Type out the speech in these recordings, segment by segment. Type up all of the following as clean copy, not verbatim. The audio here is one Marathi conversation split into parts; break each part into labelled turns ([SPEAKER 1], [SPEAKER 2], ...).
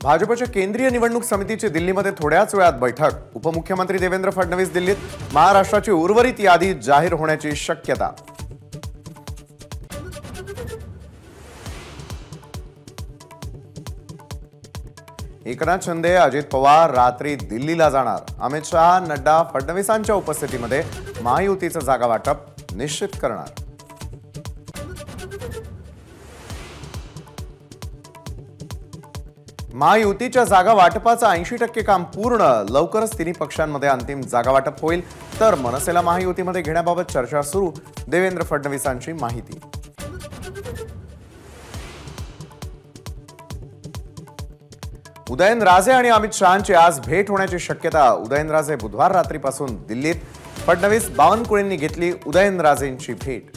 [SPEAKER 1] भाजपच्या केंद्रीय निवडणूक समितीची दिल्लीमध्ये थोड्याच वेळात बैठक। उपमुख्यमंत्री देवेंद्र फडणवीस दिल्लीत, महाराष्ट्राची उर्वरित यादी जाहीर होण्याची शक्यता। एकनाथ शिंदे, अजित पवार रात्री दिल्लीला जाणार। अमित शहा, नड्डा, फडणवीसांच्या उपस्थितीमध्ये महायुतीचं जागा वाटप निश्चित करणार। महायुतीच्या जागा वाटपाचं 80% काम पूर्ण। लवकरच तिन्ही पक्षांमध्ये अंतिम जागा वाटप होईल, तर मनसेला महायुतीमध्ये घेण्याबाबत चर्चा सुरू। देवेंद्र फडणवीसांची माहिती। उदयनराजे आणि अमित शहांची आज भेट होण्याची शक्यता। उदयनराजे बुधवार रात्रीपासून दिल्लीत, फडणवीस, बावनकुळेंनी घेतली उदयनराजेंची भेट।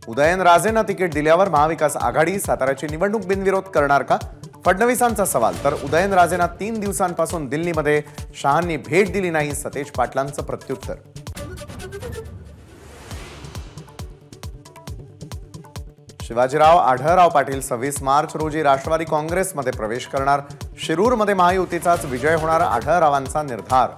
[SPEAKER 1] उदयनराजेंना तिकीट दिल्यावर महाविकास आघाडी साताऱ्याची निवडणूक बिनविरोध करणार का? फडणवीसांचा सवाल। तर उदयनराजेंना 3 दिवसांपासून दिल्लीमध्ये शहांनी भेट दिली नाही, सतेज पाटलांचं प्रत्युत्तर। शिवाजीराव आढळराव पाटील 26 मार्च रोजी राष्ट्रवादी काँग्रेसमध्ये प्रवेश करणार। शिरूरमध्ये महायुतीचाच विजय होणार, आढळरावांचा निर्धार।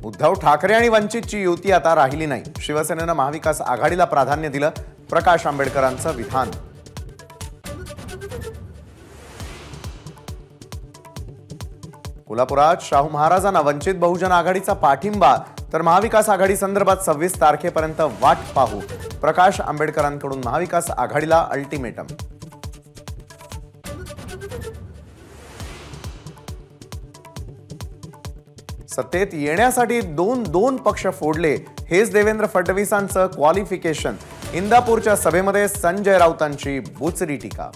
[SPEAKER 1] उद्धव ठाकरे आणि वंचितची युती आता राहिली नाही। शिवसेनेनं महाविकास आघाडीला प्राधान्य दिलं, प्रकाश आंबेडकरांचं विधान। कोल्हापुरात शाहू महाराजांना वंचित बहुजन आघाडीचा पाठिंबा, तर महाविकास आघाडी संदर्भात 26 तारखेपर्यंत वाट पाहू। प्रकाश आंबेडकरांकडून महाविकास आघाडीला अल्टिमेटम। सत्तेत येण्यासाठी दोन पक्ष फोडले, हेच देवेंद्र फडणवीसांचं क्वालिफिकेशन। इंदापूरच्या सभेमध्ये संजय राऊतांची बोचरी टीका।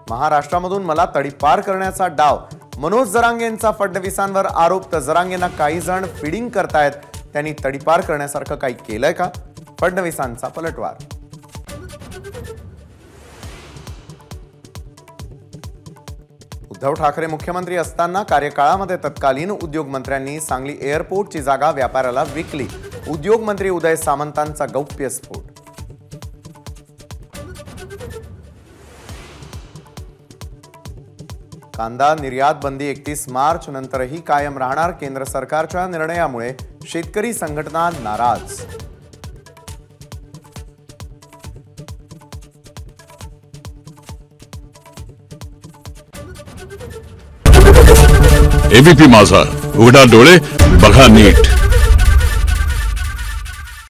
[SPEAKER 1] महाराष्ट्रामधून मला तडीपार करण्याचा डाव, मनोज जरांगेंचा फडणवीसांवर आरोप। तर जरांगेंना काही जण फिडिंग करतायत, त्यांनी तडीपार करण्यासारखं काही केलंय का? फडणवीसांचा पलटवार। उद्धव ठाकरे मुख्यमंत्री असताना कार्यकाळामध्ये तत्कालीन उद्योग मंत्र्यांनी सांगली एअरपोर्टची जागा व्यापाऱ्याला विकली। उद्योग मंत्री उदय सामंतांचा गौप्यस्फोट। कांदा निर्यात बंदी 31 मार्च नंतरही कायम राहणार। केंद्र सरकारच्या निर्णयामुळे शेतकरी संघटना नाराज।
[SPEAKER 2] एबीपी माझा, उघडा डोळे बघा नीट।